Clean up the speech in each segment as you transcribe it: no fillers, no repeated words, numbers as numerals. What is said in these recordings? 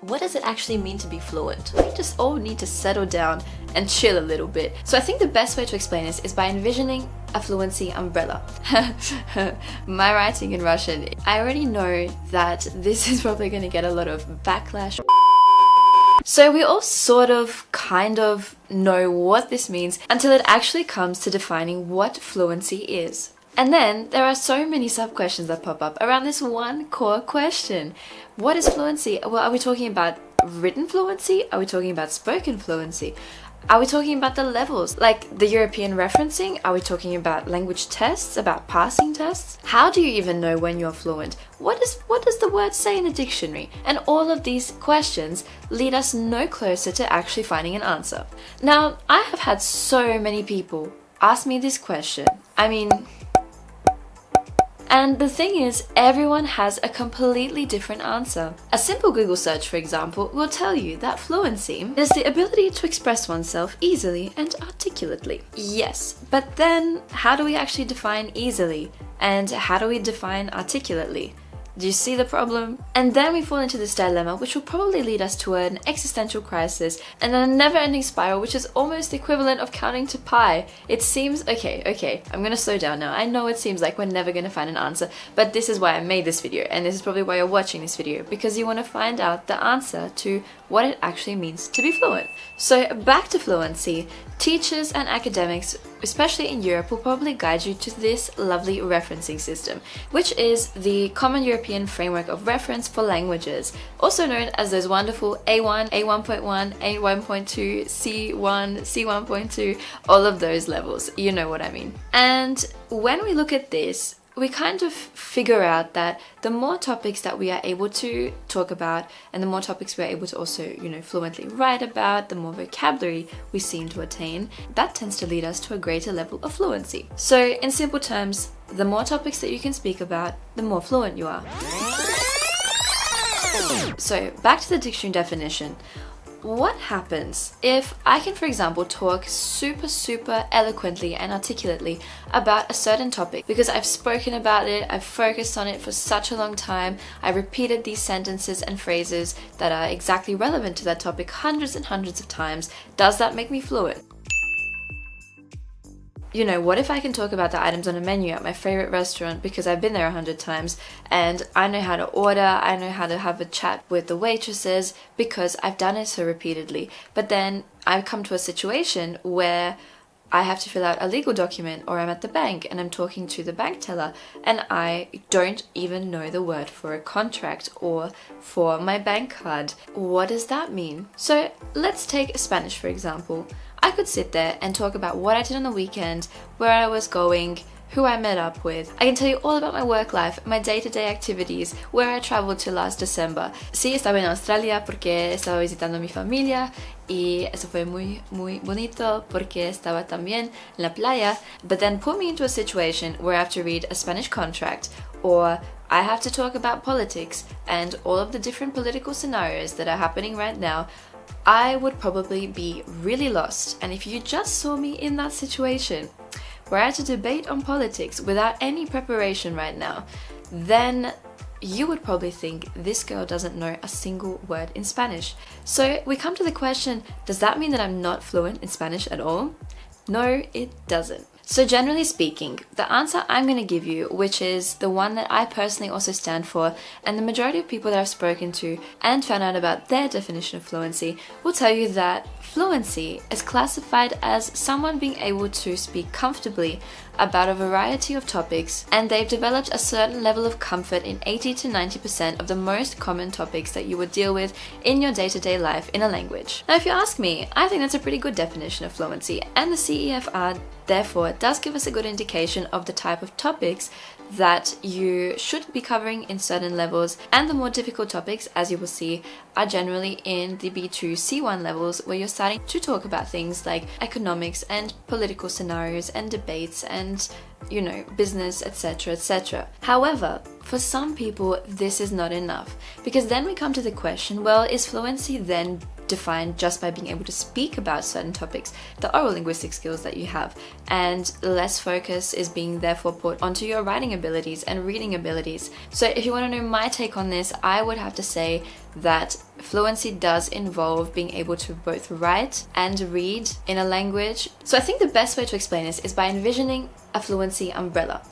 what does it actually mean to be fluent? We just all need to settle down and chill a little bit. So I think the best way to explain this is by envisioning a fluency umbrella. My writing in Russian, I already know that this is probably going to get a lot of backlash. So we all sort of, kind of know what this means until it actually comes to defining what fluency is. And then there are so many sub-questions that pop up around this one core question. What is fluency? Well, are we talking about written fluency? Are we talking about spoken fluency? Are we talking about the levels, like the European referencing? Are we talking about language tests, about passing tests? How do you even know when you're fluent? What does the word say in the dictionary? And all of these questions lead us no closer to actually finding an answer. Now, I have had so many people ask me this question. And the thing is, everyone has a completely different answer. A simple Google search, for example, will tell you that fluency is the ability to express oneself easily and articulately. Yes, but then how do we actually define easily? And how do we define articulately? Do you see the problem? And then we fall into this dilemma, which will probably lead us to an existential crisis and then a never-ending spiral, which is almost the equivalent of counting to pi. It seems, okay, I'm gonna slow down now. I know it seems like we're never gonna find an answer, but this is why I made this video, and this is probably why you're watching this video, because you want to find out the answer to what it actually means to be fluent. So back to fluency, teachers and academics, especially in Europe, will probably guide you to this lovely referencing system, which is the Common European Framework of Reference for Languages, also known as those wonderful A1, A1.1, A1.2, C1, C1.2, all of those levels, you know what I mean. And when we look at this, we kind of figure out that the more topics that we are able to talk about and the more topics we're able to also, fluently write about, the more vocabulary we seem to attain, that tends to lead us to a greater level of fluency. So in simple terms, the more topics that you can speak about, the more fluent you are. So back to the dictionary definition. What happens if I can, for example, talk super eloquently and articulately about a certain topic because I've spoken about it, I've focused on it for such a long time, I repeated these sentences and phrases that are exactly relevant to that topic hundreds and hundreds of times. Does that make me fluent? What if I can talk about the items on a menu at my favorite restaurant because I've been there 100 times and I know how to order, I know how to have a chat with the waitresses because I've done it so repeatedly. But then I come to a situation where I have to fill out a legal document, or I'm at the bank and I'm talking to the bank teller and I don't even know the word for a contract or for my bank card. What does that mean? So let's take Spanish, for example. I could sit there and talk about what I did on the weekend, where I was going, who I met up with. I can tell you all about my work life, my day-to-day activities, where I traveled to last December. Sí, estaba en Australia porque estaba visitando a mi familia y eso fue muy bonito porque estaba también en la playa. But then put me into a situation where I have to read a Spanish contract, or I have to talk about politics and all of the different political scenarios that are happening right now. I would probably be really lost. And if you just saw me in that situation where I had to debate on politics without any preparation right now, then you would probably think this girl doesn't know a single word in Spanish. So we come to the question, does that mean that I'm not fluent in Spanish at all? No, it doesn't. So generally speaking, the answer I'm going to give you, which is the one that I personally also stand for, and the majority of people that I've spoken to and found out about their definition of fluency, will tell you that fluency is classified as someone being able to speak comfortably about a variety of topics, and they've developed a certain level of comfort in 80 to 90% of the most common topics that you would deal with in your day-to-day life in a language. Now, if you ask me, I think that's a pretty good definition of fluency, and the CEFR therefore does give us a good indication of the type of topics that you should be covering in certain levels, and the more difficult topics, as you will see, are generally in the B2 C1 levels, where you're starting to talk about things like economics and political scenarios and debates and business, etc, etc. However, for some people this is not enough, because then we come to the question, well, is fluency then defined just by being able to speak about certain topics, the oral linguistic skills that you have, and less focus is being therefore put onto your writing abilities and reading abilities. So if you want to know my take on this, I would have to say that fluency does involve being able to both write and read in a language. So I think the best way to explain this is by envisioning a fluency umbrella.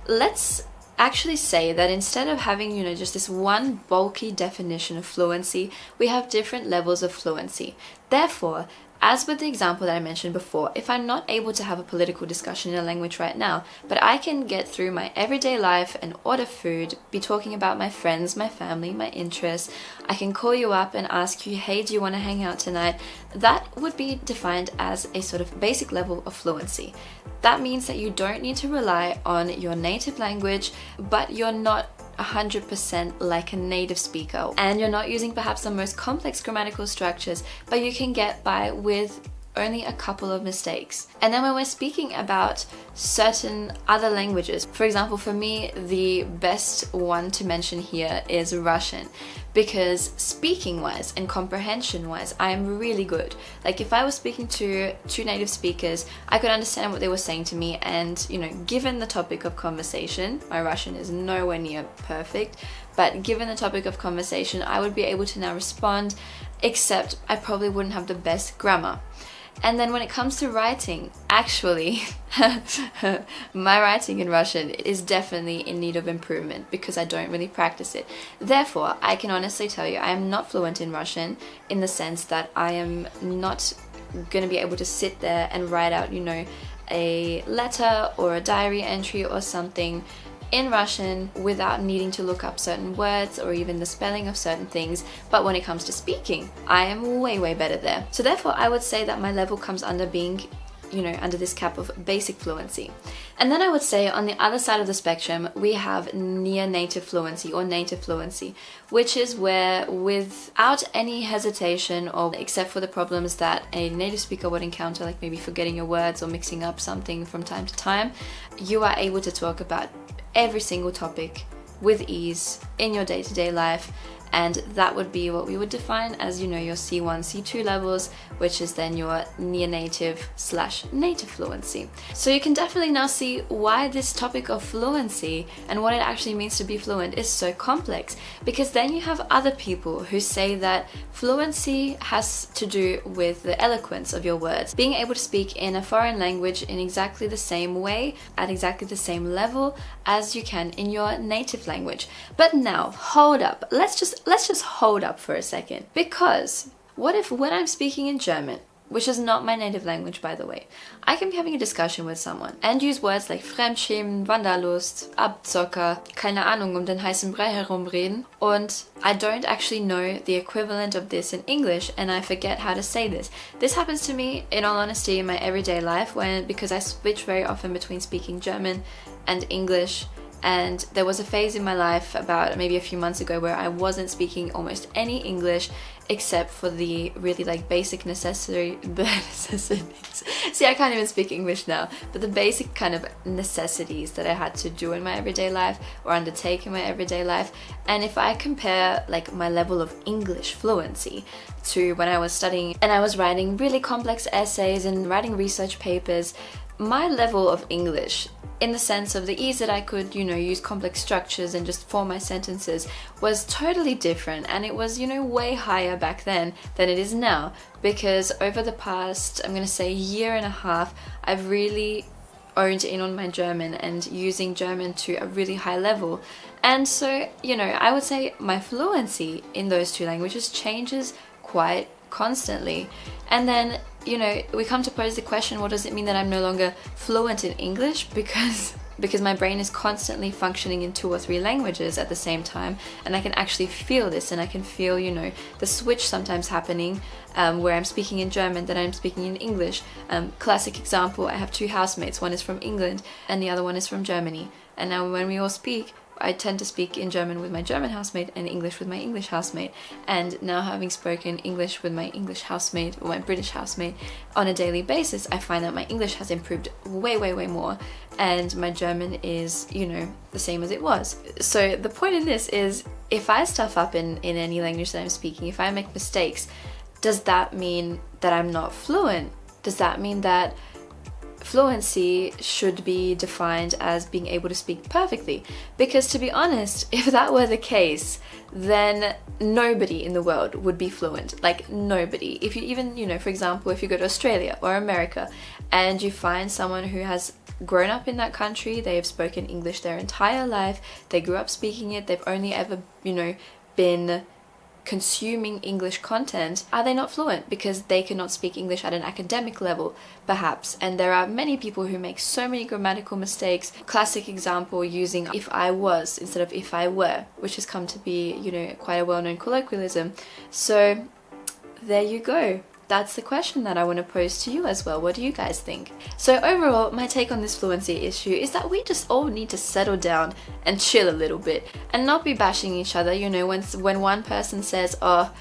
Let's actually say that instead of having, just this one bulky definition of fluency, we have different levels of fluency. Therefore, as with the example that I mentioned before, if I'm not able to have a political discussion in a language right now, but I can get through my everyday life and order food, be talking about my friends, my family, my interests, I can call you up and ask you, hey, do you want to hang out tonight? That would be defined as a sort of basic level of fluency. That means that you don't need to rely on your native language, but you're not 100% like a native speaker, and you're not using perhaps the most complex grammatical structures, but you can get by with only a couple of mistakes. And then when we're speaking about certain other languages, for example, for me, the best one to mention here is Russian, because speaking wise and comprehension wise, I am really good. Like if I was speaking to two native speakers, I could understand what they were saying to me, and given the topic of conversation, my Russian is nowhere near perfect, but given the topic of conversation, I would be able to now respond, except I probably wouldn't have the best grammar. And then when it comes to writing, actually, my writing in Russian is definitely in need of improvement because I don't really practice it. Therefore, I can honestly tell you I am not fluent in Russian in the sense that I am not going to be able to sit there and write out, a letter or a diary entry or something in Russian without needing to look up certain words or even the spelling of certain things. But when it comes to speaking, I am way better there. So therefore I would say that my level comes under being, under this cap of basic fluency. And then I would say on the other side of the spectrum, we have near native fluency or native fluency, which is where without any hesitation, or except for the problems that a native speaker would encounter, like maybe forgetting your words or mixing up something from time to time, you are able to talk about every single topic with ease in your day-to-day life. And that would be what we would define as, your C1, C2 levels, which is then your near native / native fluency. So you can definitely now see why this topic of fluency and what it actually means to be fluent is so complex, because then you have other people who say that fluency has to do with the eloquence of your words, being able to speak in a foreign language in exactly the same way, at exactly the same level as you can in your native language. But now, hold up, let's just hold up for a second, because what if when I'm speaking in German, which is not my native language by the way, I can be having a discussion with someone and use words like Fremdschämen, Wanderlust, Abzocker, keine Ahnung, den heißen Brei herumreden, und I don't actually know the equivalent of this in English and I forget how to say this. This happens to me, in all honesty, in my everyday life because I switch very often between speaking German and English. And there was a phase in my life about maybe a few months ago where I wasn't speaking almost any English except for the really basic necessities. See, I can't even speak English now, but the basic kind of necessities that I had to do in my everyday life or undertake in my everyday life. And if I compare my level of English fluency to when I was studying and I was writing really complex essays and writing research papers, my level of English, in the sense of the ease that I could, use complex structures and just form my sentences, was totally different. And it was, way higher back then than it is now. Because over the past, I'm going to say year and a half, I've really honed in on my German and using German to a really high level. And so, I would say my fluency in those two languages changes quite constantly. And then we come to pose the question, what does it mean that I'm no longer fluent in English? Because my brain is constantly functioning in 2 or 3 languages at the same time, and I can actually feel this, and I can feel, the switch sometimes happening where I'm speaking in German, then I'm speaking in English. Classic example, I have 2 housemates, one is from England and the other one is from Germany. And now when we all speak, I tend to speak in German with my German housemate and English with my English housemate. And now having spoken English with my English housemate or my British housemate on a daily basis, I find that my English has improved way more, and my German is, the same as it was. So the point in this is, if I stuff up in any language that I'm speaking, if I make mistakes, does that mean that I'm not fluent? Does that mean that fluency should be defined as being able to speak perfectly? Because to be honest, if that were the case, then nobody in the world would be fluent. Like nobody. If you even, for example, if you go to Australia or America and you find someone who has grown up in that country, they have spoken English their entire life, they grew up speaking it, they've only ever, been consuming English content, are they not fluent because they cannot speak English at an academic level, perhaps? And there are many people who make so many grammatical mistakes. Classic example, using if I was instead of if I were, which has come to be, quite a well-known colloquialism. So there you go. That's the question that I want to pose to you as well. What do you guys think? So overall, my take on this fluency issue is that we just all need to settle down and chill a little bit and not be bashing each other. When one person says, oh,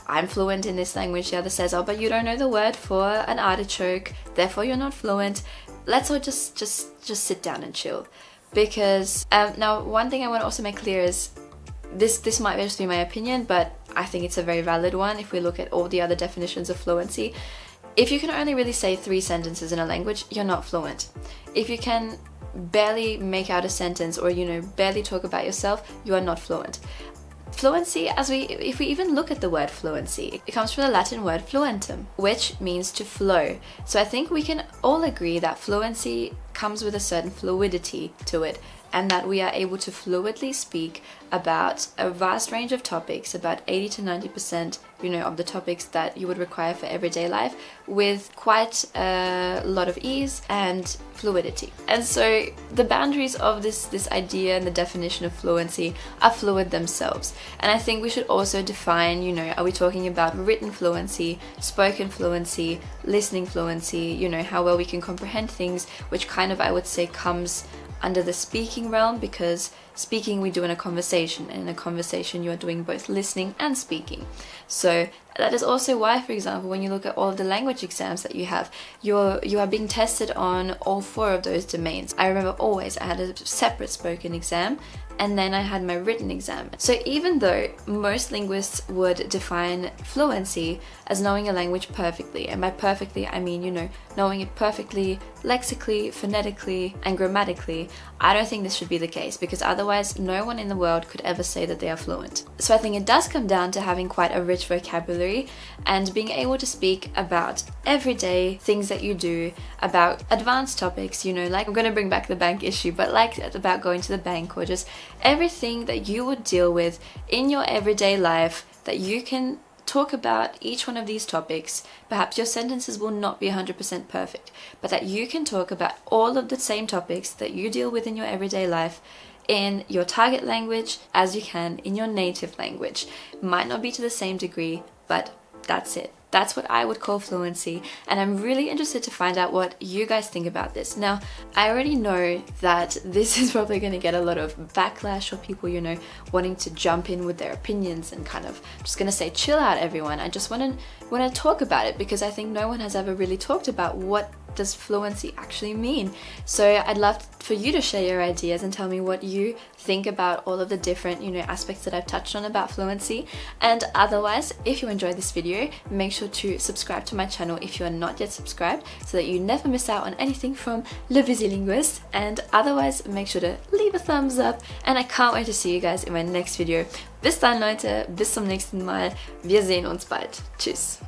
I'm fluent in this language, the other says, oh, but you don't know the word for an artichoke, therefore you're not fluent. Let's all just sit down and chill. Because now one thing I want to also make clear is this might just be my opinion, but I think it's a very valid one if we look at all the other definitions of fluency. If you can only really say 3 sentences in a language, you're not fluent. If you can barely make out a sentence or, barely talk about yourself, you are not fluent. Fluency, if we even look at the word fluency, it comes from the Latin word fluentum, which means to flow. So I think we can all agree that fluency comes with a certain fluidity to it, and that we are able to fluidly speak about a vast range of topics, about 80 to 90%, of the topics that you would require for everyday life, with quite a lot of ease and fluidity. And so the boundaries of this idea and the definition of fluency are fluid themselves. And I think we should also define, are we talking about written fluency, spoken fluency, listening fluency, how well we can comprehend things, which kind of, I would say, comes under the speaking realm, because speaking we do in a conversation, and in a conversation you are doing both listening and speaking. So that is also why, for example, when you look at all of the language exams that you have, you are being tested on all 4 of those domains. I remember always I had a separate spoken exam, and then I had my written exam. So even though most linguists would define fluency as knowing a language perfectly, and by perfectly I mean, knowing it perfectly lexically, phonetically, and grammatically, I don't think this should be the case, because otherwise no one in the world could ever say that they are fluent. So I think it does come down to having quite a rich vocabulary and being able to speak about everyday things that you do, about advanced topics, like I'm going to bring back the bank issue, but like about going to the bank, or just everything that you would deal with in your everyday life, that you can talk about each one of these topics. Perhaps your sentences will not be 100% perfect, but that you can talk about all of the same topics that you deal with in your everyday life in your target language as you can in your native language. Might not be to the same degree, but that's it. That's what I would call fluency, and I'm really interested to find out what you guys think about this. Now, I already know that this is probably going to get a lot of backlash, or people, wanting to jump in with their opinions and kind of, I'm just going to say, chill out everyone. I just want to talk about it, because I think no one has ever really talked about what does fluency actually mean. So I'd love for you to share your ideas and tell me what you think about all of the different, aspects that I've touched on about fluency. And otherwise, if you enjoyed this video, make sure to subscribe to my channel if you are not yet subscribed, so that you never miss out on anything from Le Busy Linguist. And otherwise, make sure to leave a thumbs up, and I can't wait to see you guys in my next video. Bis dann, Leute, bis zum nächsten Mal. Wir sehen uns bald. Tschüss.